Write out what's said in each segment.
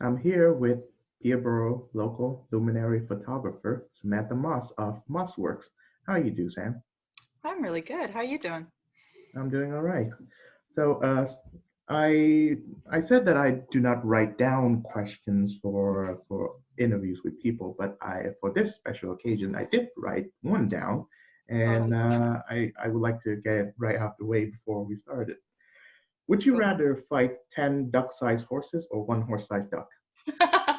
I'm here with Peterborough local luminary photographer Samantha Moss of Mossworks. How you do, Sam? I'm really good. How you doing? I'm doing all right. So, I I said that I do not write down questions for interviews with people, but I for this special occasion I did write one down, and Oh, I would like to get it right out the way before we started. Would you go rather fight 10 duck-sized horses or one horse-sized duck? ahead.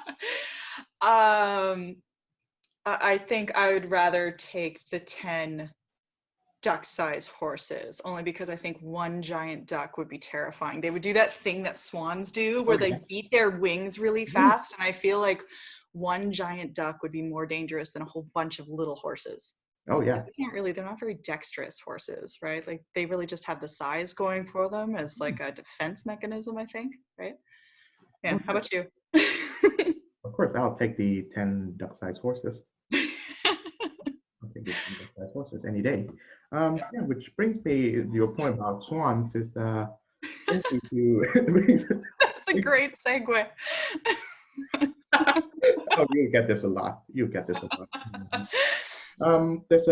um, I think I would rather take the 10 duck-sized horses, only because I think one giant duck would be terrifying. They would do that thing that swans do Oh where yeah. they beat their wings really Mhm. fast, and I feel like one giant duck would be more dangerous than a whole bunch of little horses. Oh Because yeah. they're not very dexterous horses, right? Like they really just have the size going for them as like a defense mechanism, I think, right? Yeah. Oh How yeah. about you? Of course, I'll take the 10 duck-sized horses. I'll take the 10 duck-sized horses any day. Yeah, which brings me to your point about swans is brings me to That's a great segue. oh, you'll get this a lot. You'll get this a lot. Mhm. There's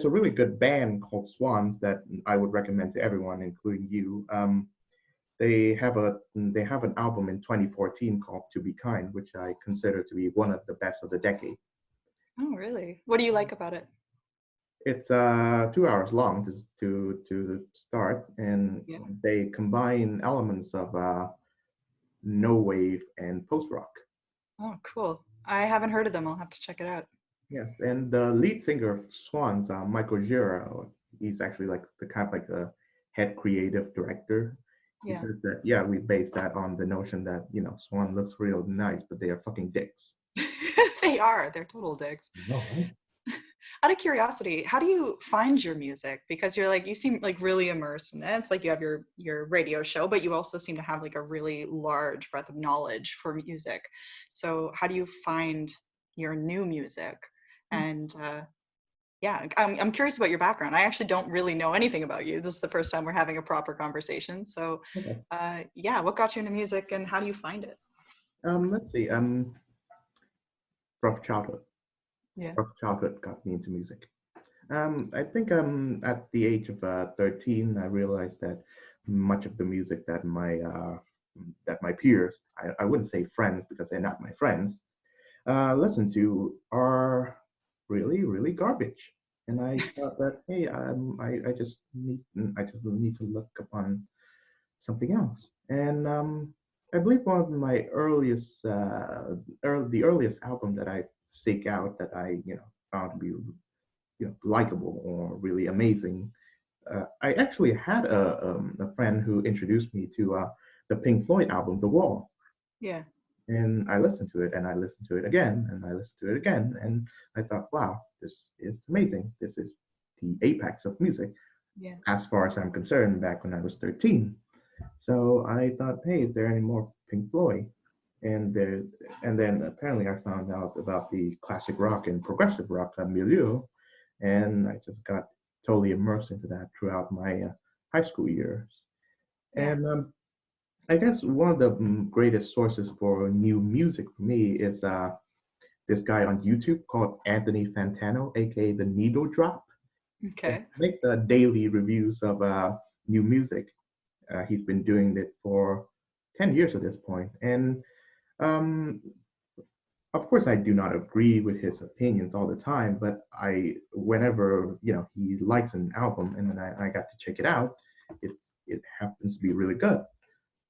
a really good band called Swans that I would recommend to everyone, including you. They have an album in 2014 called "To Be Kind," which I consider to be one of the best of the decade. Oh, really? What do you like about it? It's 2 hours long to start, and Yeah. they combine elements of no wave and post rock. Oh, cool. I haven't heard of them. I'll have to check it out. Yes, and the lead singer of Swans, Michael Gira, he's actually like the kind of like the head creative director. He Yeah. says that yeah, we base that on the notion that Swan looks real nice, but they are fucking dicks. They are. They're total dicks. No, right? Out of curiosity, how do you find your music? Because you seem like really immersed in it. It's like you have your radio show, but you also seem to have like a really large breadth of knowledge for music. So how do you find your new music? And yeah, I'm curious about your background. I actually don't really know anything about you. This is the first time we're having a proper conversation. So Okay. yeah, what got you into music and how do you find it? Let's see. Rough childhood. Yeah. Rough childhood got me into music. I think at the age of 13, I realized that much of the music that my peers, I wouldn't say friends because they're not my friends, listen to are really, really garbage. And I thought that, hey, I just need to look upon something else. And I believe one of my the earliest album that I seek out that I, found to be, likable or really amazing. I actually had a friend who introduced me to the Pink Floyd album, The Wall. Yeah. And I listened to it and I listened to it again and I listened to it again. And I thought, wow, this is amazing. This is the apex of music, Yeah. as far as I'm concerned, back when I was 13. So I thought, hey, is there any more Pink Floyd? And there, and then apparently I found out about the classic rock and progressive rock milieu, and I just got totally immersed into that throughout my high school years. Yeah. And I guess one of the greatest sources for new music for me is this guy on YouTube called Anthony Fantano, aka the Needle Drop. He Okay. makes daily reviews of new music. He's been doing it for 10 years at this point. And um, of course, I do not agree with his opinions all the time, but whenever, he likes an album and then I got to check it out, it happens to be really good.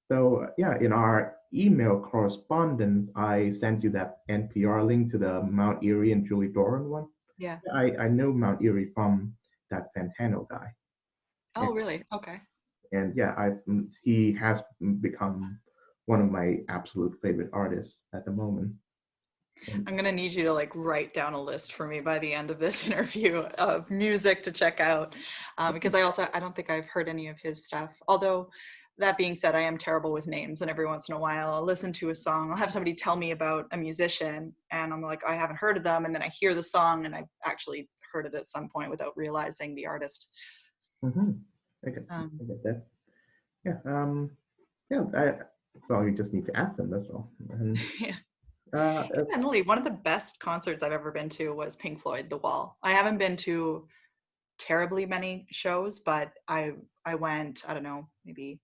So yeah, in our email correspondence, I sent you that NPR link to the Mount Erie and Julie Doran one. Yeah. I know Mount Erie from that Fantano guy, and, Oh, really? Okay. and yeah, he has become one of my absolute favorite artists at the moment. And, I'm gonna need you to like write down a list for me by the end of this interview of music to check out, because I don't think I've heard any of his stuff. Although that being said, I am terrible with names, and every once in a while I'll listen to a song. I'll have somebody tell me about a musician, and I'm like, I haven't heard of them, and then I hear the song, and I've actually heard it at some point without realizing the artist. mhm, I Um, get that. Yeah, yeah. Well, you just need to ask them. That's all. And Yeah. uh, Definitely. One of the best concerts I've ever been to was Pink Floyd, The Wall. I haven't been to terribly many shows, but I went, I don't know, maybe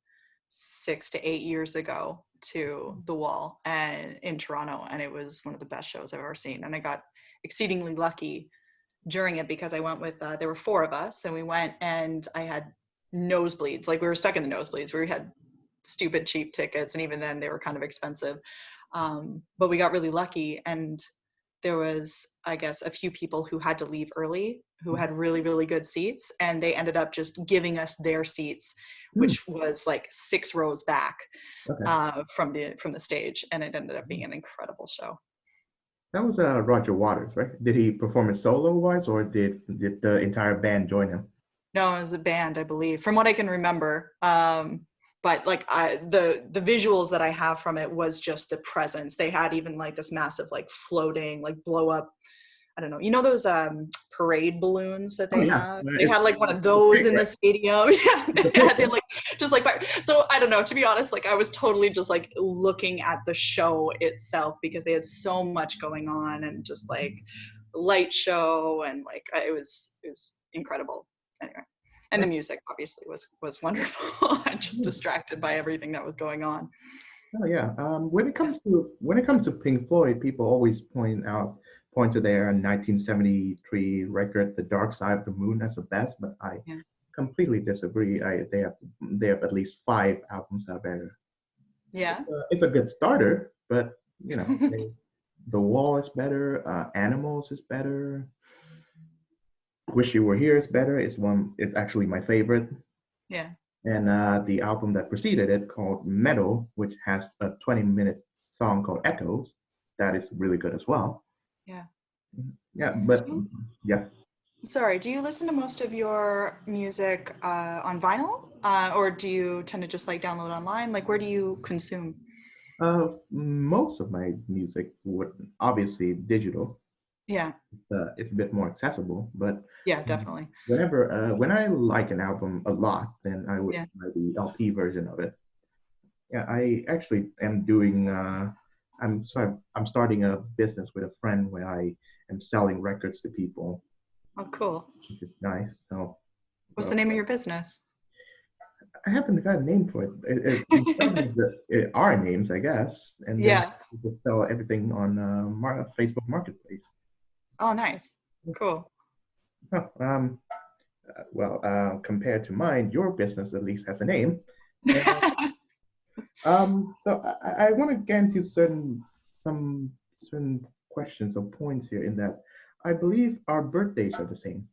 6 to 8 years ago to The Wall and in Toronto, and it was one of the best shows I've ever seen. And I got exceedingly lucky during it because I went with there were four of us, and we went, and I had nosebleeds. Like we were stuck in the nosebleeds. We had stupid cheap tickets, and even then they were kind of expensive. But we got really lucky, and there was, I guess, a few people who had to leave early who had really, really good seats, and they ended up just giving us their seats, hmm, which was like 6 rows back okay. from the stage, and it ended up being an incredible show. That was Roger Waters, right? Did he perform it solo wise, or did the entire band join him? No, it was a band, I believe, from what I can remember. But like the visuals that I have from it was just the presence. They had even like this massive like floating like blow up. I don't know. You know those parade balloons that Oh they yeah, have? They it's had like one of it's those big, in right? the stadium. Yeah, It's a big they one. like just like so. I don't know. To be honest, like I was totally just like looking at the show itself because they had so much going on and just like light show and like it was incredible. Anyway, and the music obviously was wonderful. I'm just distracted by everything that was going on. Oh yeah. Yeah, When it comes to Pink Floyd, people always point to their 1973 record, "The Dark Side of the Moon," as the best, but I yeah, completely disagree. They have at least 5 albums that are better. yeah. It's a good starter, but you know, The Wall is better. Animals is better. Wish You Were Here is better. It's actually my favorite. Yeah, And the album that preceded it, called Metal, which has a 20-minute song called Echoes, that is really good as well. yeah. Yeah, Do but you yeah. Sorry, do you listen to most of your music on vinyl? Or do you tend to just like download online? Like, where do you consume? Most of my music would obviously digital. Yeah, It's a bit more accessible, but yeah, definitely. when I like an album a lot, then I would Yeah. buy the LP version of it. Yeah, I actually am doing. I'm starting a business with a friend where I am selling records to people, Oh, cool. which is nice. So What's uh, the name of your business? I haven't got a name for it. We started our names, I guess, and then Yeah. we just sell everything on Facebook Marketplace. Oh, nice. Cool. Oh, compared to mine, your business at least has a name. And, so I want to get into some certain questions or points here. In that, I believe our birthdays are the same.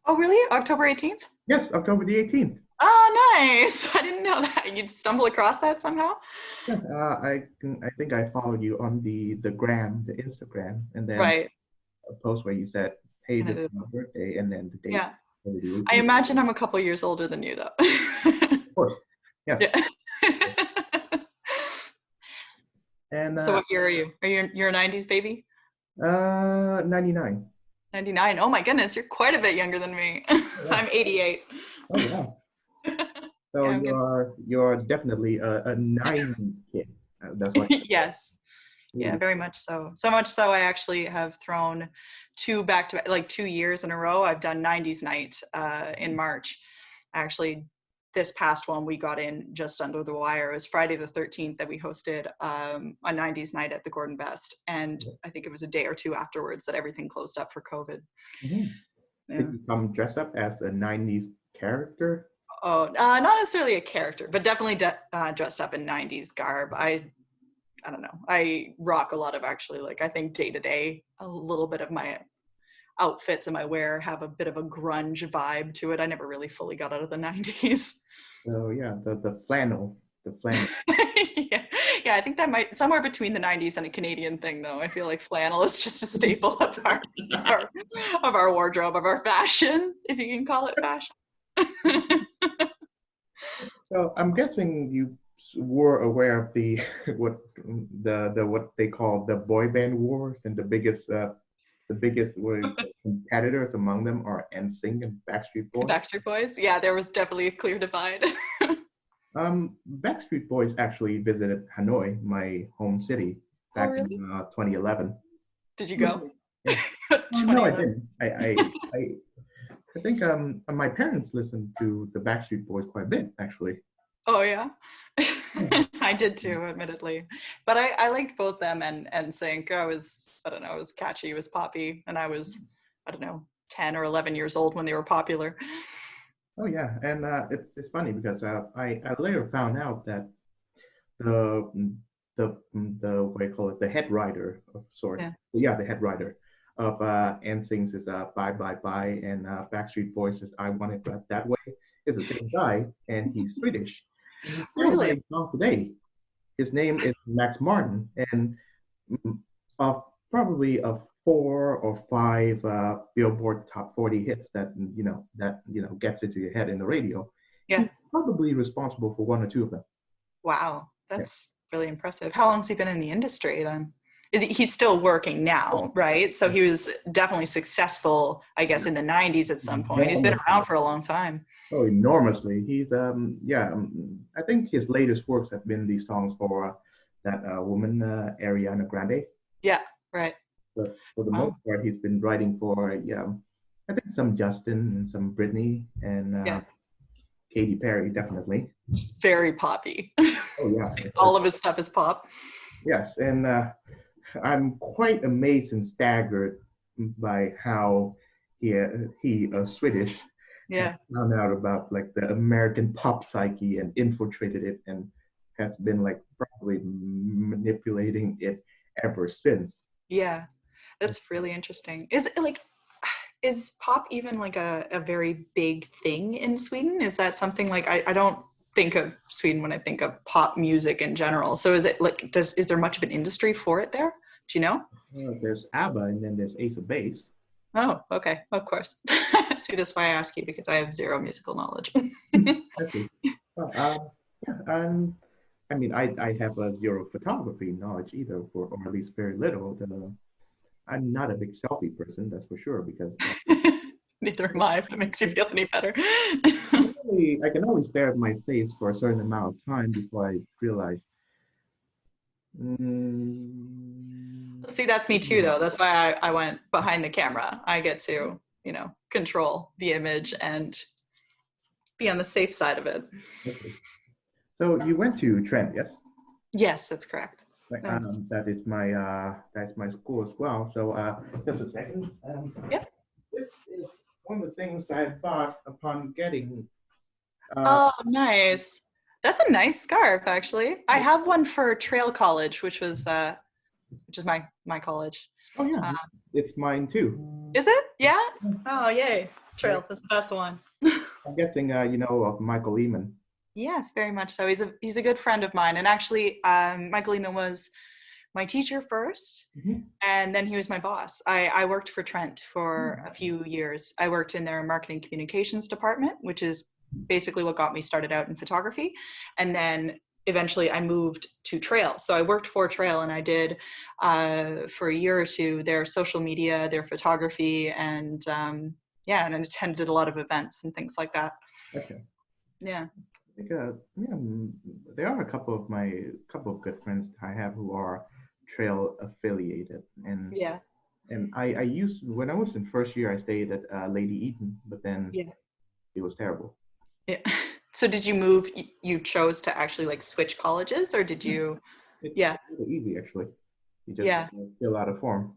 Oh, really? October 18th? Yes, October the 18th. Oh, nice. I didn't know that. You'd stumble across that somehow? Yeah, I think I followed you on the gram, the Instagram, and then Right. a post where you said, "Hey, And I this did is a my post. birthday," and then the date, Yeah. October the I 18th. imagine I'm a couple years older than you, though. Of course, yes. Yeah. And So what year are you? You're a 90s baby? 99. 99. Oh my goodness, you're quite a bit younger than me. Oh, wow. I'm 88. Oh, wow. So Yeah, I'm good. you're definitely a 90s kid. That's what. Yes. Yeah, Really. very much so. So much so I actually have thrown two back to like 2 years in a row. I've done 90s night in March. Actually, this past one we got in just under the wire. It was Friday the 13th that we hosted a 90s night at the Gordon Best. And I think it was a day or two afterwards that everything closed up for COVID. Mhm. Did Yeah. you come dressed up as a 90s character? Oh, not necessarily a character, but definitely dressed up in 90s garb. I don't know. I rock a lot of actually, like, I think day to day, a little bit of my outfits and my wear have a bit of a grunge vibe to it. I never really fully got out of the 90s. So yeah, the flannels, the flannel. Yeah. Yeah, I think that might somewhere between the 90s and a Canadian thing though. I feel like flannel is just a staple of our of our wardrobe, of our fashion, if you can call it fashion. So I'm guessing you were aware of the what what they call the boy band wars, and the biggest competitors among them are NSYNC and Backstreet Boys. Backstreet Boys. Yeah, there was definitely a clear divide. Backstreet Boys actually visited Hanoi, my home city, Oh, back in really? 2011. Did you go? Yeah. No, I 2011. didn't. I think my parents listened to the Backstreet Boys quite a bit, actually. Oh yeah. Yeah. I did too, admittedly. But I liked both them and Sync. I don't know, it was catchy, it was poppy, and I was, I don't know, 10 or 11 years old when they were popular. Oh yeah, and it's funny because I later found out that the the what do you call it, the head writer of sorts, Yeah. yeah, the head writer of NSYNC is Bye Bye Bye, and Backstreet Boys is I Want It That Way, is the same guy, and he's Swedish, and he's still Really? writing songs today. His name is Max Martin, and mm, of probably of 4 or 5 Billboard Top 40 hits that gets into your head in the radio. Yeah. He's probably responsible for 1 or 2 of them. Wow. Yeah. That's really impressive. How long's he been in the industry then? He's still working now, right? So he was definitely successful, I guess, in the 90s at some point. He's been Enormously. around for a long time. Oh, enormously. He's yeah. I think his latest works have been these songs for that woman Ariana Grande. Yeah, right. But for the most Wow. part, he's been writing for, yeah, I think some Justin and some Britney and Yeah. Katy Perry, definitely. Just very poppy. Oh yeah, All of his stuff is pop. yes, and I'm quite amazed and staggered by how he Swedish has Yeah. found out about like the American pop psyche and infiltrated it and has been like probably manipulating it ever since. Yeah. That's really interesting. Is it like, is pop even like a very big thing in Sweden? Is that something like, I don't think of Sweden when I think of pop music in general. So is it like, is there much of an industry for it there? Do you know? There's ABBA and then there's Ace of Base. Oh, okay. Of course. See, that's why I ask you, because I have zero musical knowledge. Okay. Well, yeah, I mean, I have a zero photography knowledge either, or at least very little. I'm not a big selfie person, that's for sure, because Neither am I, if it makes you feel any better. I can only stare at my face for a certain amount of time before I realize. Mm, See, that's me too, though. That's why I went behind the camera. I get to, control the image and be on the safe side of it. okay. So you went to Trent, yes? Yes, that's correct. Like, That's, that's my school as well. So just a second. yeah. This is one of the things I thought upon getting. Uh, Oh, nice. That's a nice scarf, actually. I have one for Trail College, which is my college. oh yeah, Uh, it's mine too. is it? Yeah. Oh, yay! Trail. That's the best one. I'm guessing you know of Michael Lehman. Yes, very much so. He's a good friend of mine, and actually, Michael Lehman was my teacher first, Mhm. and then he was my boss. I worked for Trent for a few years. I worked in their marketing communications department, which is basically what got me started out in photography, and then eventually I moved to Trail. So I worked for Trail, and I did for a year or two their social media, their photography, and yeah, and I attended a lot of events and things like that. Okay. Yeah. I think yeah, there are a couple of good friends I have who are trail affiliated, Yeah. and I used when I was in first year I stayed at Lady Eaton, but then Yeah. it was terrible. Yeah. So did you move, you chose to actually like switch colleges, or did Yeah, you? it's Yeah. really easy actually. You just Yeah. fill out a form.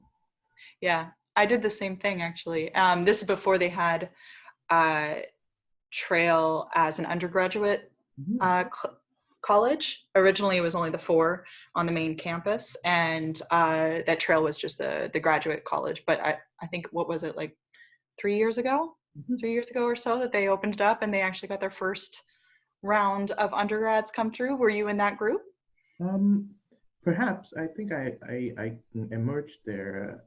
Yeah. I did the same thing actually. This is before they had uh, Trail as an undergraduate Mhm. uh, college. Originally, it was only the 4 on the main campus, and that Trail was just the graduate college. But I think, what was it, like 3 years ago? Mhm. 3 years ago or so, that they opened it up and they actually got their first round of undergrads come through. Were you in that group? Um, Perhaps I think I emerged there.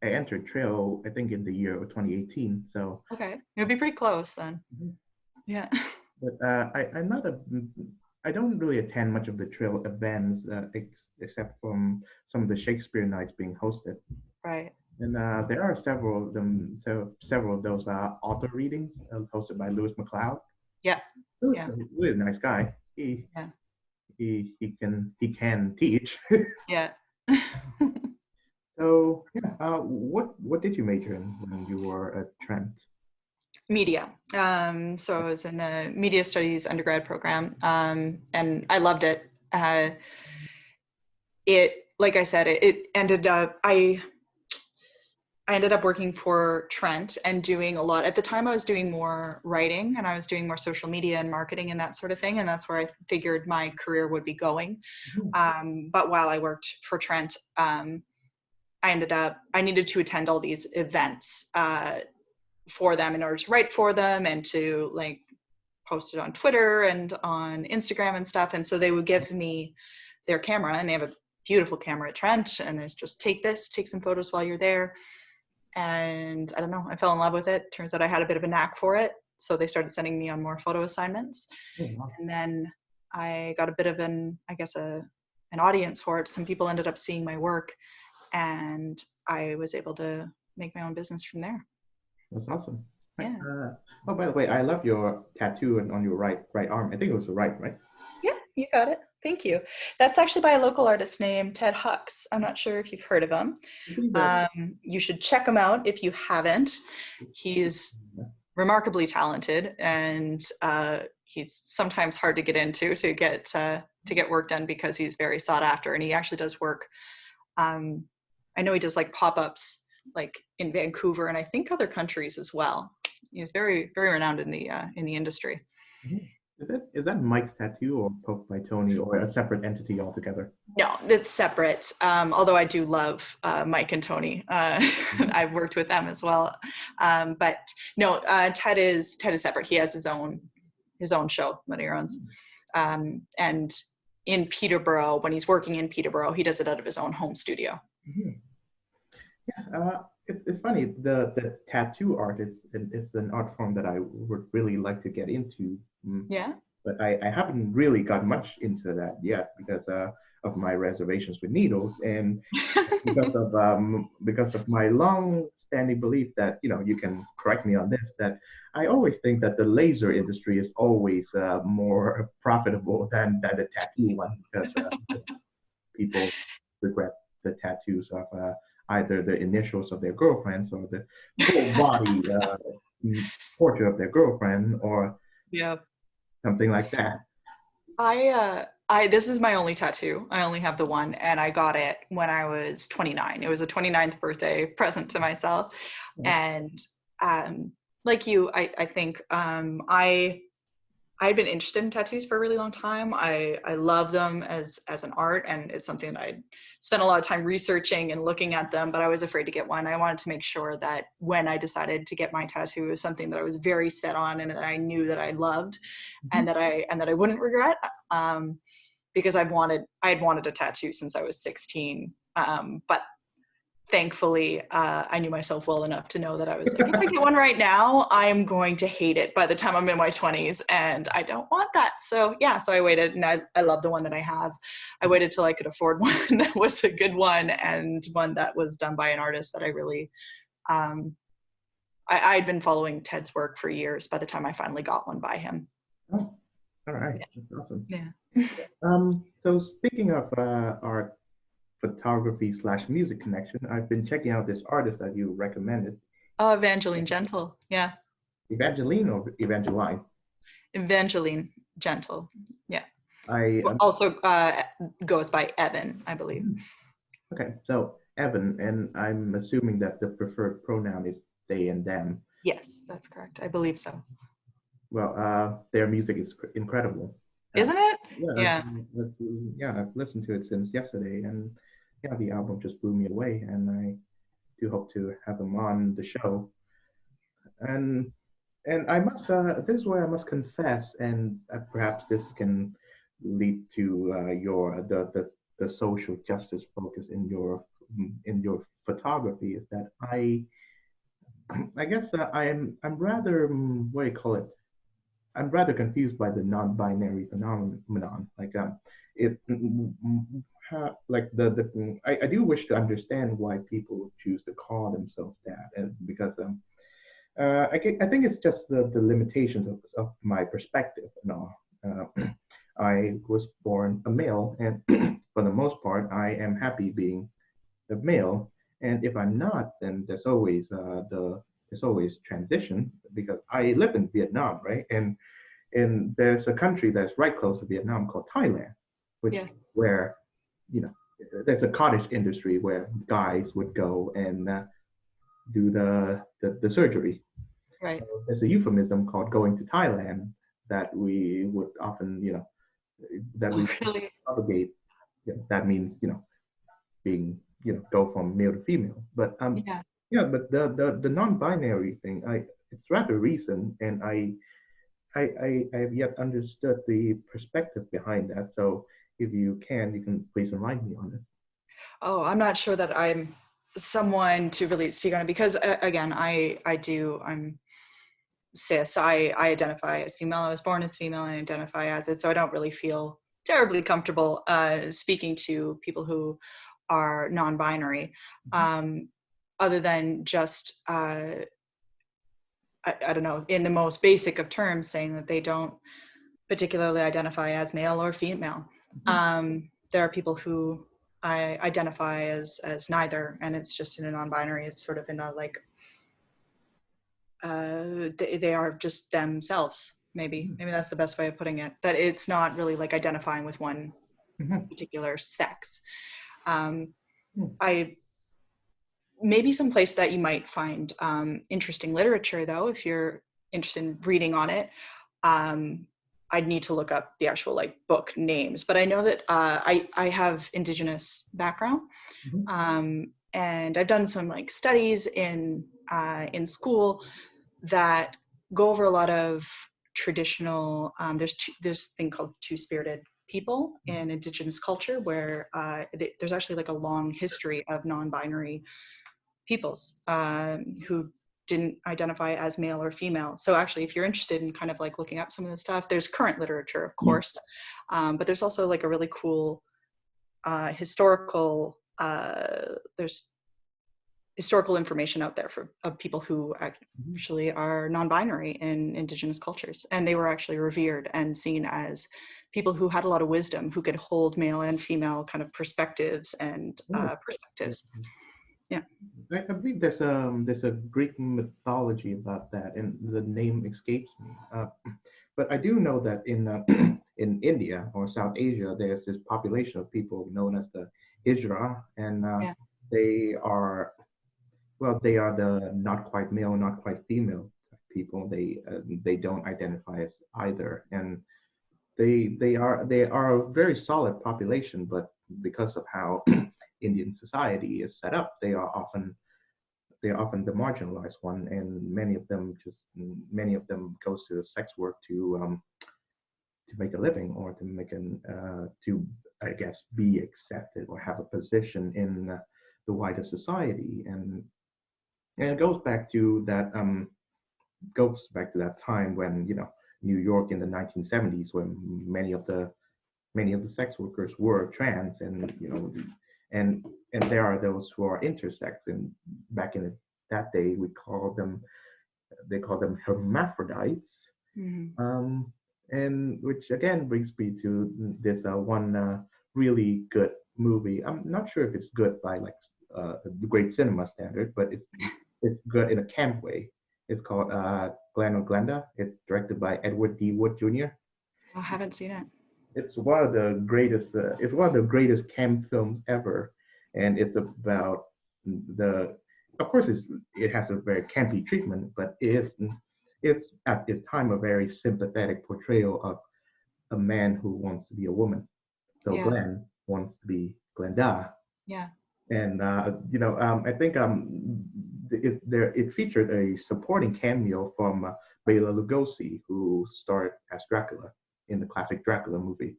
I entered trail I think in the year of 2018. So, Okay. It would be pretty close then. mhm. Yeah. But I'm not a I don't really attend much of the trail events except from some of the Shakespeare nights being hosted. Right. And there are several of them, so several of those author readings hosted by Lewis McLeod. Yeah. Lewis is Yeah. a really nice guy. he Yeah. he can teach. Yeah. So yeah, what did you major in when you were at Trent? Media. So I was in the media studies undergrad program, and I loved it. It, like I said, it ended up, I ended up working for Trent and doing a lot. At the time, I was doing more writing and I was doing more social media and marketing and that sort of thing. And that's where I figured my career would be going. Mhm. But while I worked for Trent, I needed to attend all these events for them in order to write for them and to like post it on Twitter and on Instagram and stuff. And so they would give me their camera, and they have a beautiful camera at Trent. And there's just take this, take some photos while you're there. And I don't know, I fell in love with it. Turns out I had a bit of a knack for it. So they started sending me on more photo assignments. Oh, wow. And then I got a bit of an audience for it. Some people ended up seeing my work, and I was able to make my own business from there. That's awesome. Right. Yeah. Oh, by the way, I love your tattoo on your right arm. I think it was the right? Yeah, you got it. Thank you. That's actually by a local artist named Ted Hux. I'm not sure if you've heard of him. Is he the? You should check him out if you haven't. He's remarkably talented, and he's sometimes hard to get into to get work done because he's very sought after, and he actually does work. I know he does like pop-ups like in Vancouver and I think other countries as well. He's very very renowned in the industry. Mhm. Is that Mike's tattoo or Poke by Tony or a separate entity altogether? No, it's separate. Although I do love Mike and Tony. Mhm. I've worked with them as well. But no, Ted is separate. He has his own show that he runs. And in Peterborough, when he's working in Peterborough, he does it out of his own home studio. Mhm. It's funny. The tattoo art is an art form that I would really like to get into. Yeah. But I haven't really got much into that yet because of my reservations with needles and because of my long-standing belief that you can correct me on this, that I always think that the laser industry is always more profitable than the tattoo one because people regret the tattoos of either the initials of their girlfriends or the full body portrait of their girlfriend or Yeah. something like that. I this is my only tattoo. I only have the one, and I got it when I was 29. It was a 29th birthday present to myself. And like you, I think I'd been interested in tattoos for a really long time. I love them as an art, and it's something that I spent a lot of time researching and looking at them, but I was afraid to get one. I wanted to make sure that when I decided to get my tattoo, it was something that I was very set on and that I knew that I loved Mhm. and that I wouldn't regret. Because I had wanted a tattoo since I was 16. But thankfully, I knew myself well enough to know that I was like, if I get one right now, I'm going to hate it by the time I'm in my 20s, and I don't want that. So yeah, so I waited, and I love the one that I have. I waited till I could afford one that was a good one and one that was done by an artist that I really, I'd been following Ted's work for years by the time I finally got one by him. Oh, all right, that's awesome. Yeah. So speaking of art, photography slash music connection, I've been checking out this artist that you recommended, Oh, Evangeline Gentle. Yeah. Evangeline or Evangeline. Evangeline Gentle. Yeah. I Also goes by Evan, I believe. Okay, so Evan, and I'm assuming that the preferred pronoun is they and them. Yes, that's correct. I believe so. Well, their music is incredible. Uh, Isn't it? yeah, Yeah. I've listened to it since yesterday, and yeah, the album just blew me away, and I do hope to have them on the show. And I must this is where I must confess, and perhaps this can lead to your the social justice focus in your photography is that I guess I'm rather what do you call it? I'm rather confused by the non-binary phenomenon. Like it like I do wish to understand why people choose to call themselves that, and because I think it's just the limitations of my perspective and all. I was born a male, and for the most part, I am happy being a male. And if I'm not, then there's always transition because I live in Vietnam, right? And there's a country that's right close to Vietnam called Thailand, which Yeah. where you know there's a cottage industry where guys would go and do the surgery. Right. There's a euphemism called going to Thailand that we would often, that we Oh, really? propagate. That means, being, go from male to female. But Yeah. yeah, but the non-binary thing, it's rather recent, and I have yet understood the perspective behind that. So if you can please enlighten me on it. Oh, I'm not sure that I'm someone to really speak on it because again, I'm cis. I identify as female. I was born as female and identify as it. So I don't really feel terribly comfortable speaking to people who are non-binary, um, other than just I don't know, in the most basic of terms, saying that they don't particularly identify as male or female. Mhm. There are people who I identify as neither, and it's just in a non-binary. It's sort of in a like they are just themselves. Maybe that's the best way of putting it. That it's not really like identifying with one Mhm. particular sex. Um, Mhm. I maybe some place that you might find interesting literature though, if you're interested in reading on it. Um, I'd need to look up the actual like book names, but I know that I have Indigenous background, Mhm. and I've done some like studies in school that go over a lot of traditional. There's thing called two-spirited people in Indigenous culture where there's actually like a long history of non-binary peoples who didn't identify as male or female. So actually, if you're interested in kind of like looking up some of the stuff, there's current literature, of course, but there's also like a really cool historical. There's historical information out there for of people who Mhm. actually are non-binary in Indigenous cultures, and they were actually revered and seen as people who had a lot of wisdom, who could hold male and female kind of perspectives and Oh, perspectives. Yeah. I believe there's a Greek mythology about that, and the name escapes me. But I do know that in in India or South Asia, there's this population of people known as the Hijra, and Yeah. they are they are the not quite male, not quite female people. They don't identify as either, and they are a very solid population, but because of how Indian society is set up, they are often the marginalized one, and many of them goes to sex work to make a living or to make an to I guess be accepted or have a position in the wider society, and it goes back to that time when New York in the 1970s, when many of the sex workers were trans, and and there are those who are intersex, and back in that day they call them hermaphrodites, Mm-hmm. um, and which again brings me to this one really good movie. I'm not sure if it's good by like the great cinema standard, but it's good in a camp way. It's called Glen or Glenda. It's directed by Edward D. Wood Jr. I haven't seen it. It's one of the greatest. It's one of the greatest camp films ever, and it's about the. Of course, it has a very campy treatment, but it's at its time a very sympathetic portrayal of a man who wants to be a woman. So Yeah. Glenn wants to be Glenda, Yeah. and I think it featured a supporting cameo from Bela Lugosi, who starred as Dracula in the classic Dracula movie.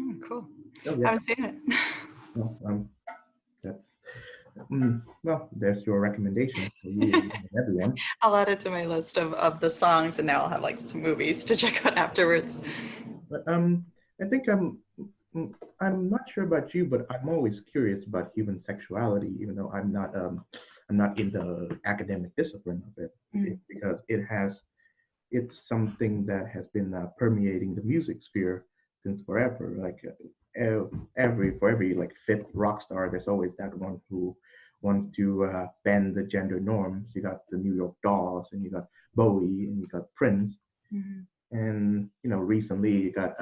Oh, cool. Oh I yeah, haven't seen it. well, that's there's your recommendation for you and everyone. I'll add it to my list of the songs, and now I'll have like some movies to check out afterwards. But I think mm, I'm not sure about you, but I'm always curious about human sexuality, even though I'm not in the academic discipline of it, Mm. because it's something that has been permeating the music sphere since forever. Like for every like fifth rock star, there's always that one who wants to bend the gender norms. You got the New York Dolls, and you got Bowie, and you got Prince. Mhm. And recently you got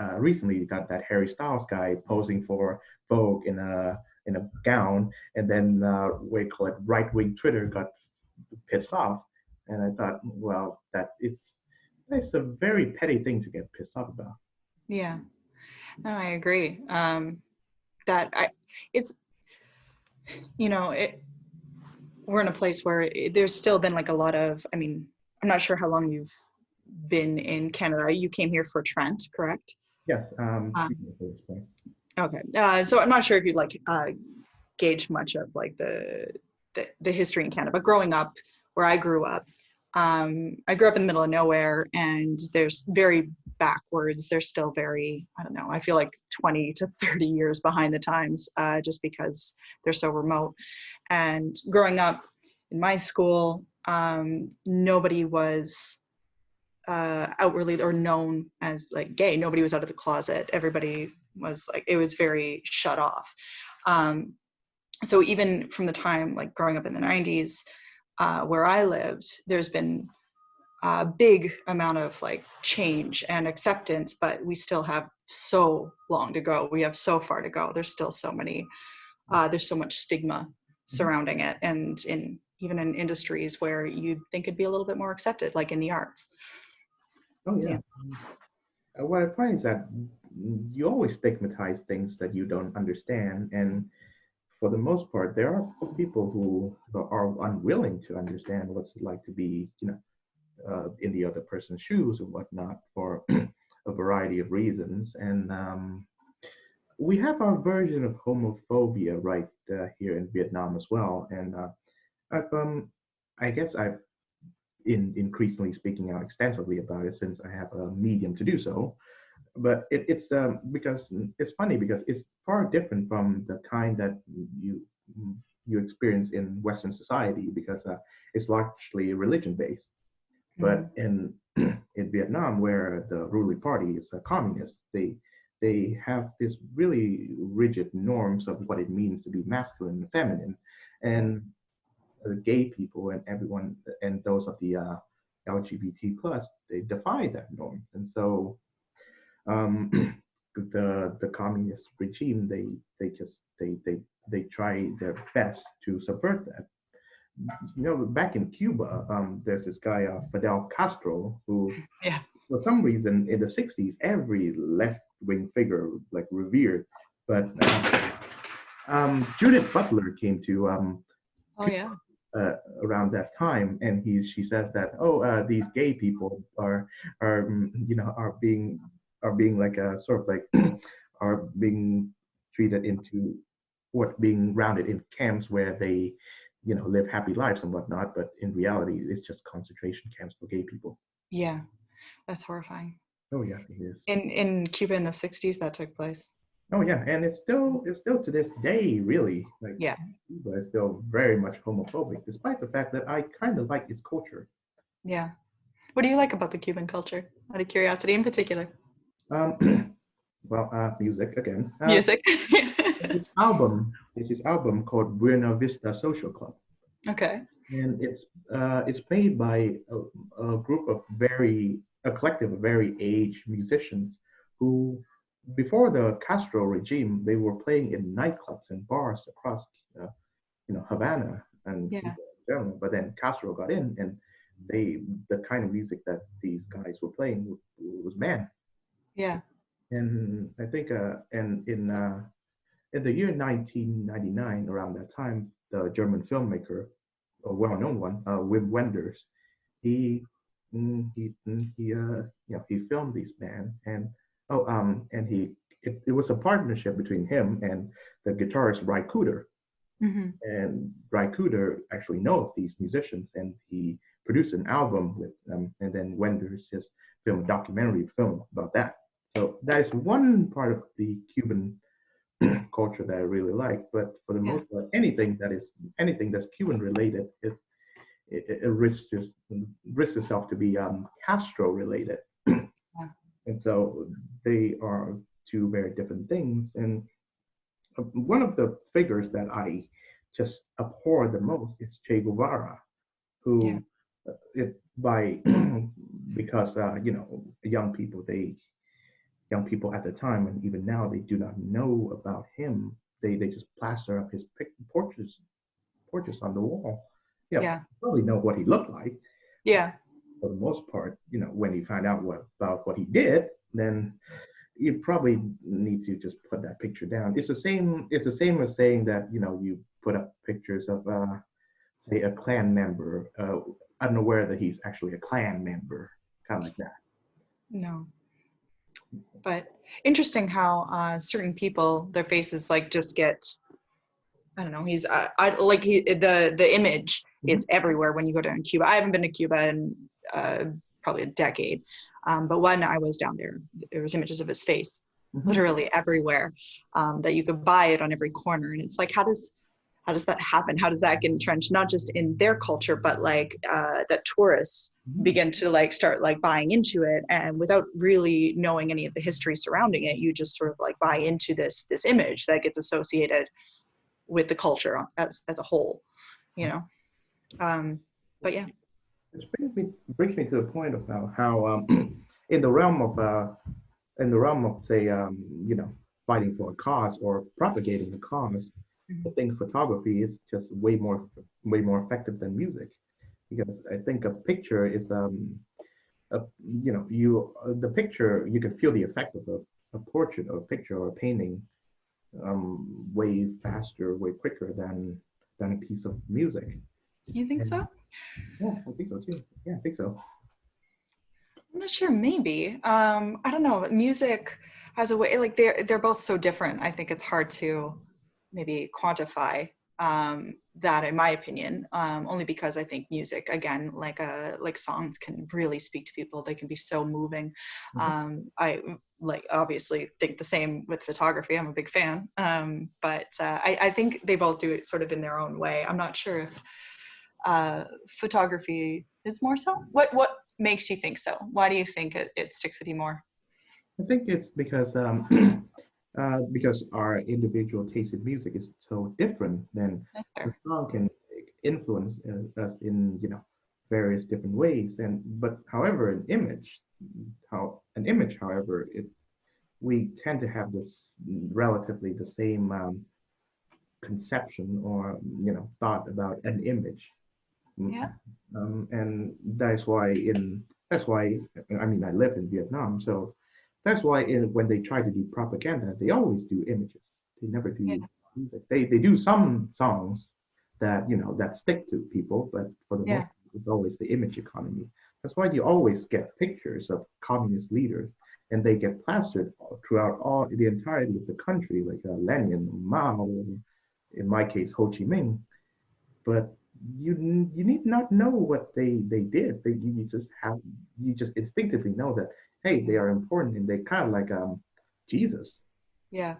that Harry Styles guy posing for Vogue in a gown, and then we call it right wing Twitter got pissed off, and I thought, well, that's a very petty thing to get pissed off about. Yeah, no, I agree. That I, it's, it, we're in a place where there's still been like a lot of, I mean, I'm not sure how long you've been in Canada. You came here for Trent, correct? Yes, Um, 2 years at this point. okay. So I'm not sure if you like gauge much of like the history in Canada, but growing up where I grew up in the middle of nowhere, and there's very backwards. They're still very, I don't know, I feel like 20 to 30 years behind the times, just because they're so remote. And growing up in my school, nobody was outwardly or known as like gay. Nobody was out of the closet. Everybody was like, it was very shut off. Um, so even from the time like growing up in the 90s, where I lived, there's been a big amount of like change and acceptance, but we still have so long to go. We have so far to go. There's still so many, there's so much stigma Mhm. surrounding it, and in even in industries where you'd think it'd be a little bit more accepted, like in the arts. Oh yeah. Yeah. What I find is that you always stigmatize things that you don't understand, and for the most part, there are people who are unwilling to understand what's it like to be, in the other person's shoes and whatnot for a variety of reasons. And we have our version of homophobia right here in Vietnam as well. And I've, I guess I've increasingly speaking out extensively about it since I have a medium to do so. But it's because it's funny because it's far different from the kind that you you experience in Western society because it's largely religion based. Mhm. But in in Vietnam, where the ruling party is a communist, they have this really rigid norms of what it means to be masculine and feminine, Yeah. and gay people and everyone and those of the LGBT plus they defy that norm, and so um, the communist regime they try their best to subvert that. Back in Cuba, there's this guy Fidel Castro who, Yeah. for some reason, in the '60s, every left-wing figure like revered, but Judith Butler came to Oh yeah. around that time, and she says that these gay people are are being like a sort of like are being treated into what being rounded in camps where they live happy lives and whatnot, but in reality it's just concentration camps for gay people. Yeah. That's horrifying. Oh yeah, it is. In Cuba in the 60s, that took place. Oh yeah, and it's still to this day really like Yeah. Cuba is still very much homophobic, despite the fact that I kind of like its culture. Yeah. What do you like about the Cuban culture? Out of curiosity in particular. Well, music again. Music. There's this album called Buena Vista Social Club, Okay. and it's made by a group of a collective of very aged musicians who, before the Castro regime, they were playing in nightclubs and bars across, uh, Havana and Yeah. Cuba in general. But then Castro got in, and the kind of music that these guys were playing was banned. Yeah. And I think, and in the year 1999, around that time, the German filmmaker, a well-known one, Wim Wenders, he he filmed these bands, and it was a partnership between him and the guitarist Ry Cooder, Hmm. and Ry Cooder actually knows these musicians, and he produced an album with them, and then Wenders just filmed a documentary film about that. So that is one part of the Cuban culture that I really like. But for the Yeah. most part, anything that's Cuban related it risks itself to be Castro related, Yeah. and so they are. two very different things. And one of the figures that I just abhor the most is Che Guevara, Yeah. who it by because young people at the time and even now they do not know about him. They just plaster up his portraits on the wall. Yeah. Probably know what he looked like Yeah. for the most part. When you find out about what he did, then you probably need to just put that picture down. It's the same. It's the same as saying that you put up pictures of say a clan member, unaware that he's actually a clan member, kind of like that. No. But interesting how certain people, their faces like just get, I don't know. He's the image Mhm. is everywhere when you go down to Cuba. I haven't been to Cuba in probably a decade, but when I was down there was images of his face Mhm. literally everywhere, that you could buy it on every corner. And it's like, how does that happen? How does that get entrenched, not just in their culture, but like that tourists Mhm. begin to like start like buying into it, and without really knowing any of the history surrounding it, you just sort of like buy into this image that gets associated with the culture as a whole, you know. But yeah. Which brings me to the point about how in the realm of say fighting for a cause or propagating a cause, I Mhm. think photography is just way more effective than music, because I think a picture is a, the picture, you can feel the effect of a portrait or a picture or a painting way faster, way quicker than a piece of music. You think And so? yeah, I think so too. Yeah, I think so. I'm not sure, maybe. I don't know. Music has a way, like they're both so different. I think it's hard to maybe quantify that, in my opinion. Only because I think music, again, like songs, can really speak to people. They can be so moving. Mhm. I like obviously think the same with photography. I'm a big fan, but I think they both do it sort of in their own way. I'm not sure if photography is more so. What makes you think so? Why do you think it sticks with you more? I think it's because our individual taste in music is so different. Then That's the fair. song can influence us in various different ways. And but however, an image, however, we tend to have this relatively the same conception or thought about an image. Mm, Yeah. and that's why I mean I lived in Vietnam, so that's why when they try to do propaganda, they always do images. They never Yeah. do music. They do some songs that stick to people, but for the most Yeah. part, it's always the image economy. That's why you always get pictures of communist leaders, and they get plastered throughout all the entirety of the country, like Lenin, Mao, in my case Ho Chi Minh. But you need not know what they did. You just instinctively know that, hey, they are important, and they kind of like Jesus. Yeah.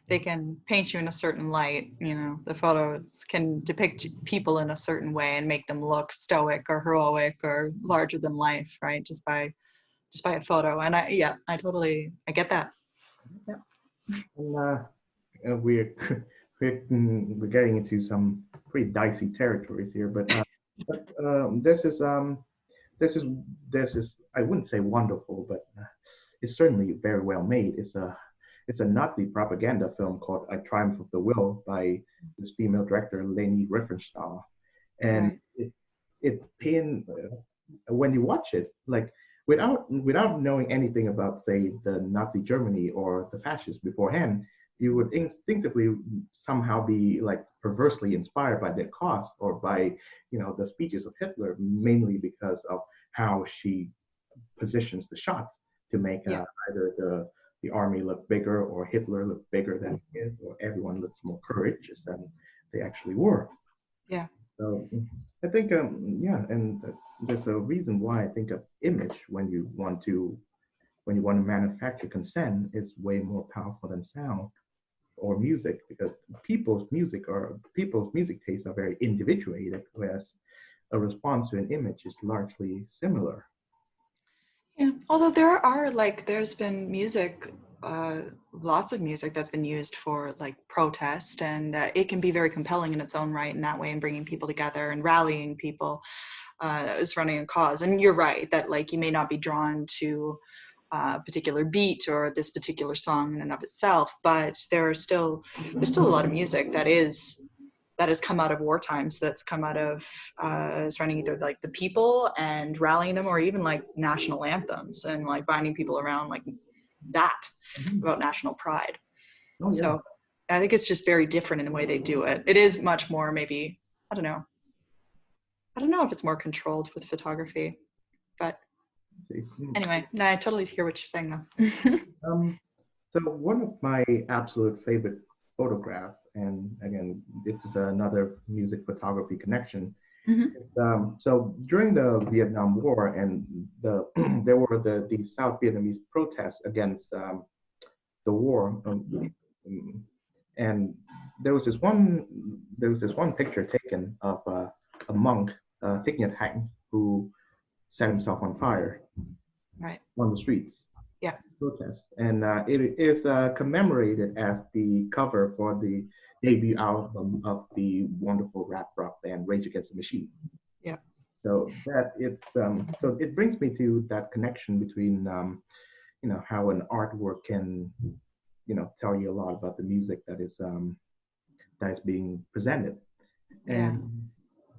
They can paint you in a certain light. The photos can depict people in a certain way and make them look stoic or heroic or larger than life, right? Just by a photo. And I get that. Yeah. And we're we're getting into some pretty dicey territories here, but this is this is I wouldn't say wonderful, but it's certainly very well made. It's a Nazi propaganda film called A Triumph of the Will by this female director Leni Riefenstahl, and Right. it pain when you watch it, like without knowing anything about, say, the Nazi Germany or the fascists beforehand, you would instinctively somehow be like perversely inspired by their cause or by the speeches of Hitler, mainly because of how she positions the shots to make Yeah. either the army look bigger or Hitler look bigger than he is, or everyone looks more courageous than they actually were. Yeah. So I think, yeah, and there's a reason why I think of image when you want to manufacture consent is way more powerful than sound or music, because people's music tastes are very individuated, whereas a response to an image is largely similar. Yeah. Although there's been music lots of music that's been used for like protest, and it can be very compelling in its own right in that way, and bringing people together and rallying people is running a cause. And you're right that like you may not be drawn to a particular beat or this particular song in and of itself, but there's still a lot of music that has come out of war times, that's come out of surrounding either like the people and rallying them, or even like national anthems and like binding people around like that, Mhm. about national pride. Oh yeah. So I think it's just very different in the way they do it. It is much more maybe, I don't know. I don't know if it's more controlled with photography, but See. Mm. anyway, no, I totally hear what you're saying though. Um, so one of my absolute favorite photographs, and again, this is another music photography connection. Hmm. So during the Vietnam War, and there were the South Vietnamese protests against the war, um, and there was this one picture taken of a monk, Thich Nhat Hanh, who set himself on fire Right. on the streets Yeah. protest, and it is commemorated as the cover for the debut album of the wonderful rap rock band Rage Against the Machine. Yeah. So that it's so it brings me to that connection between how an artwork can tell you a lot about the music that is being presented, Yeah. and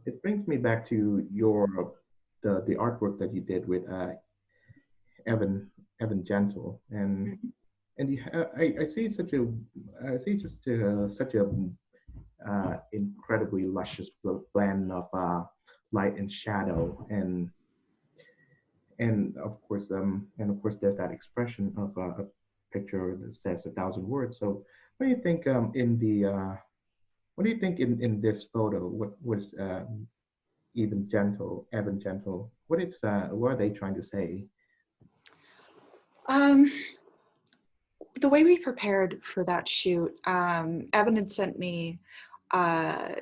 it brings me back to the artwork that you did with Evan Evan Gentle, and I see just such a incredibly luscious blend of light and shadow, and of course there's that expression of a picture that says 1,000 words. So what do you think what do you think in this photo? What was Evan Gentle? What are they trying to say? Um, the way we prepared for that shoot, Evan had sent me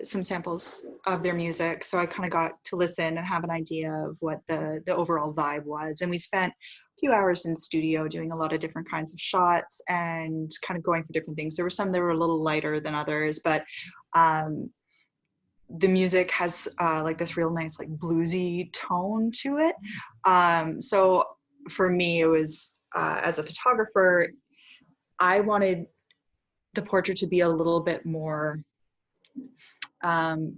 some samples of their music, so I kind of got to listen and have an idea of what the overall vibe was. And we spent a few hours in studio doing a lot of different kinds of shots and kind of going for different things. There were some that were a little lighter than others, but um, the music has like this real nice like bluesy tone to it. So for me, it was as a photographer, I wanted the portrait to be a little bit more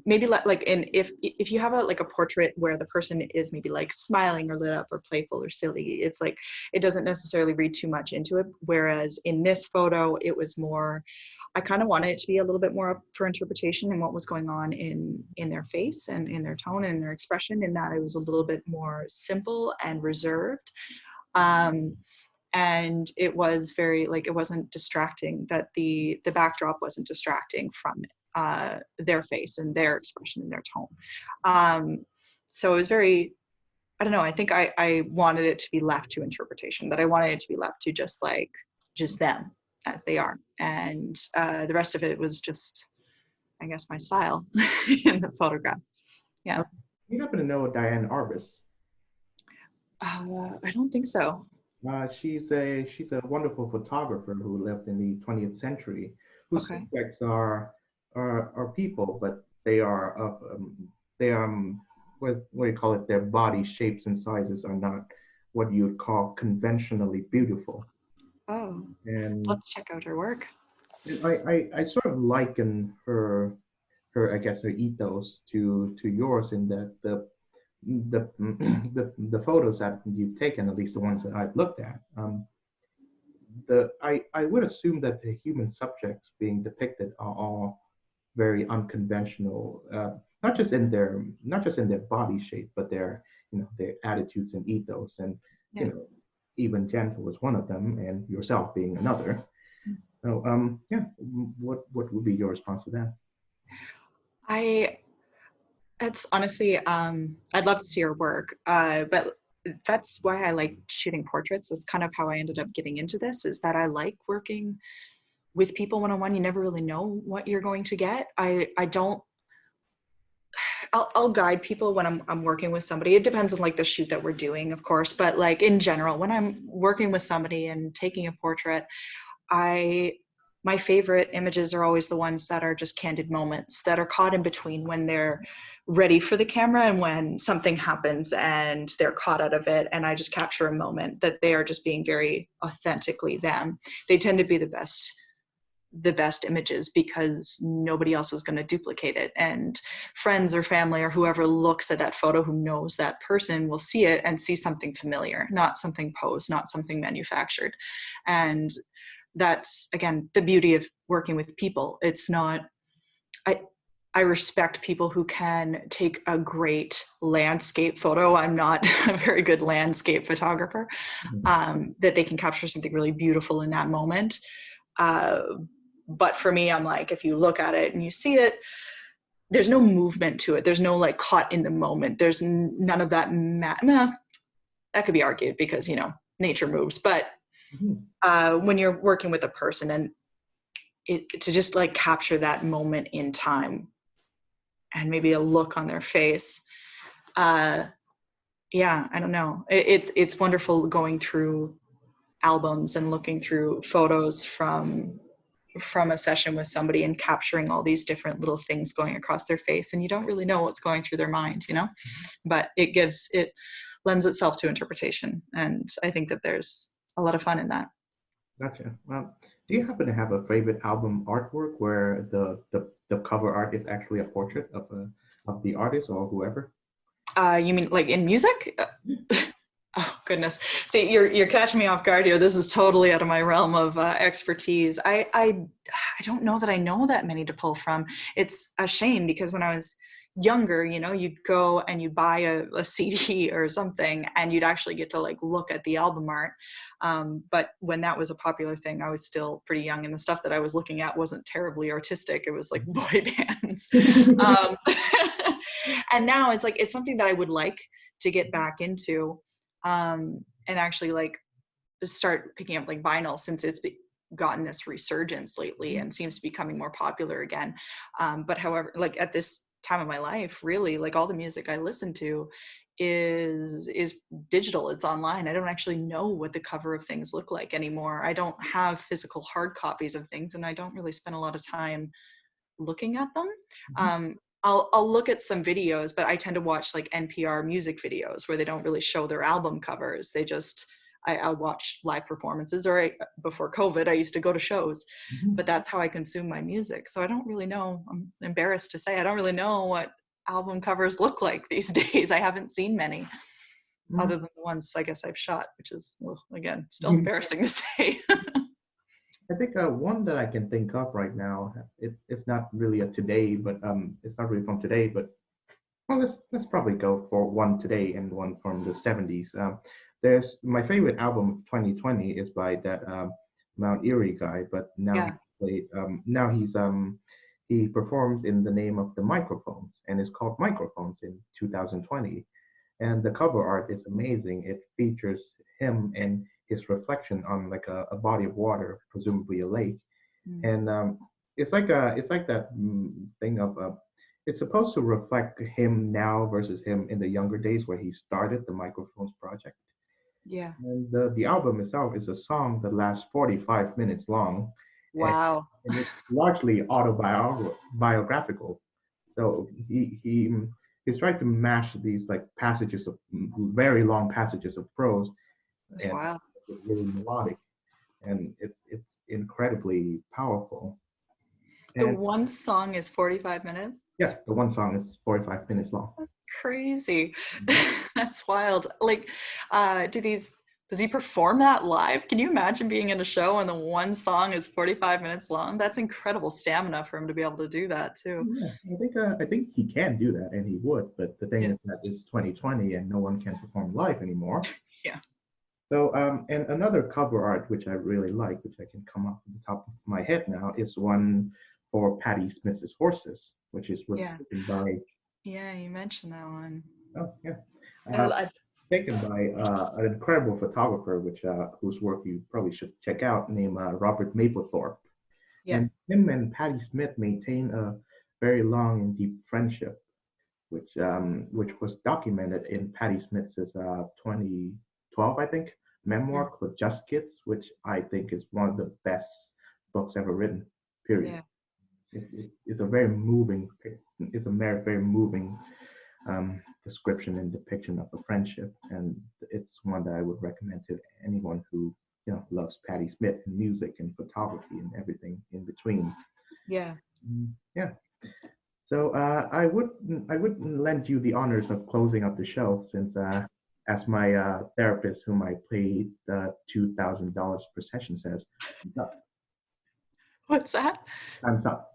maybe like in if you have a like a portrait where the person is maybe like smiling or lit up or playful or silly, it's like it doesn't necessarily read too much into it, whereas in this photo it was more, I kind of wanted it to be a little bit more up for interpretation in what was going on in their face and in their tone and their expression, in that it was a little bit more simple and reserved. um, and it was very like, it wasn't distracting, that the backdrop wasn't distracting from their face and their expression and their tone. So it was very, I don't know, I think I wanted it to be left to interpretation, that I wanted it to be left to just them as they are, and the rest of it was just, I guess, my style in the photograph. Yeah. You happen to know Diane Arbus? I don't think so. She's a wonderful photographer who lived in the 20th century, whose Okay. subjects are people, but they are of they what do you call it? Their body shapes and sizes are not what you would call conventionally beautiful. Oh, And let's check out her work. I sort of liken her I guess her ethos to yours, in that the the photos that you've taken, at least the ones that I've looked at, I would assume that the human subjects being depicted are all very unconventional, not just in their body shape, but their attitudes and ethos, and you Yeah. know even Gentle was one of them, and yourself being another. So yeah, what would be your response to that? I That's honestly, I'd love to see her work, but that's why I like shooting portraits. That's kind of how I ended up getting into this, is that I like working with people one-on-one. You never really know what you're going to get. I'll guide people when I'm working with somebody. It depends on like the shoot that we're doing, of course, but like in general, when I'm working with somebody and taking a portrait, my favorite images are always the ones that are just candid moments that are caught in between when they're ready for the camera and when something happens and they're caught out of it, and I just capture a moment that they are just being very authentically them. They tend to be the best images because nobody else is going to duplicate it, and friends or family or whoever looks at that photo who knows that person will see it and see something familiar, not something posed, not something manufactured. And that's again the beauty of working with people. It's not, I respect people who can take a great landscape photo. I'm not a very good landscape photographer. That they can capture something really beautiful in that moment. uh, but for me, I'm like, if you look at it and you see it, there's no movement to it, there's no like caught in the moment, there's none of that that could be argued because nature moves, but when you're working with a person and to just like capture that moment in time and maybe a look on their face, yeah, I don't know, it's wonderful going through albums and looking through photos from a session with somebody and capturing all these different little things going across their face, and you don't really know what's going through their mind, but it lends itself to interpretation, and I think that there's a lot of fun in that. Gotcha. Well, do you happen to have a favorite album artwork where the cover art is actually a portrait of the artist or whoever? You mean like in music? Oh goodness! See, you're catching me off guard here. This is totally out of my realm of expertise. I don't know that I know that many to pull from. It's a shame because when I was younger, you'd go and you'd buy a CD or something, and you'd actually get to like look at the album art. But when that was a popular thing, I was still pretty young, and the stuff that I was looking at wasn't terribly artistic. It was like boy bands. um, and now it's something that I would like to get back into. And actually like start picking up like vinyl, since it's gotten this resurgence lately and seems to be becoming more popular again. But however, like at this time of my life, really, like all the music I listen to is digital, it's online. I don't actually know what the cover of things look like anymore. I don't have physical hard copies of things, and I don't really spend a lot of time looking at them. I'll look at some videos, but I tend to watch like NPR music videos where they don't really show their album covers. They just, I'll watch live performances, or before COVID, I used to go to shows, but that's how I consume my music. So I don't really know, I'm embarrassed to say, I don't really know what album covers look like these days. I haven't seen many other than the ones I guess I've shot, which is, well, again, still embarrassing to say. I think one that I can think of right now, it's not really a today, but it's not really from today, but well, let's probably go for one today and one from the 70s. There's my favorite album of 2020 is by that Mount Erie guy, but now Yeah. he performs in the name of the Microphones, and it's called Microphones in 2020. And the cover art is amazing. It features him and his reflection on like a body of water, presumably a lake. And it's like that thing of it's supposed to reflect him now versus him in the younger days where he started the Microphones project. Yeah. And the album itself is a song that lasts 45 minutes long, and, Wow. and it's largely autobiographical. So he's trying to mash these like passages of very long passages of prose, That's and wild. it's really melodic, and it's incredibly powerful. The And one song is 45 minutes. yes, the one song is 45 minutes long. Crazy. That's wild. Like, does he perform that live? Can you imagine being in a show and the one song is 45 minutes long? That's incredible stamina for him to be able to do that too. Yeah, I think he can do that, and he would. But the thing Yeah. is that it's 2020, and no one can perform live anymore. Yeah. So, and another cover art which I really like, which I can come off the top of my head now, is one for Patti Smith's Horses, which was Yeah. taken by Yeah, you mentioned that one. oh yeah, I, uh, I, taken by an incredible photographer, which whose work you probably should check out, named Robert Mapplethorpe. yeah. And him and Patti Smith maintain a very long and deep friendship, which was documented in Patti Smith's 2012, I think, memoir called Just Kids, which I think is one of the best books ever written. Period. Yeah. It's a very moving. It's a very moving description and depiction of a friendship, and it's one that I would recommend to anyone who loves Patti Smith and music and photography and everything in between. Yeah. Yeah. So I would lend you the honors of closing up the show, since as my therapist, whom I paid $2,000 per session, says, "Time's up." What's that? Time's up.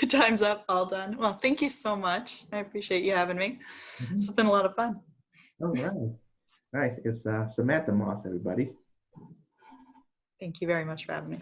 Time's up. All done. Well, thank you so much. I appreciate you having me. This has been a lot of fun. All right. All right. It's Samantha Moss, everybody. Thank you very much for having me.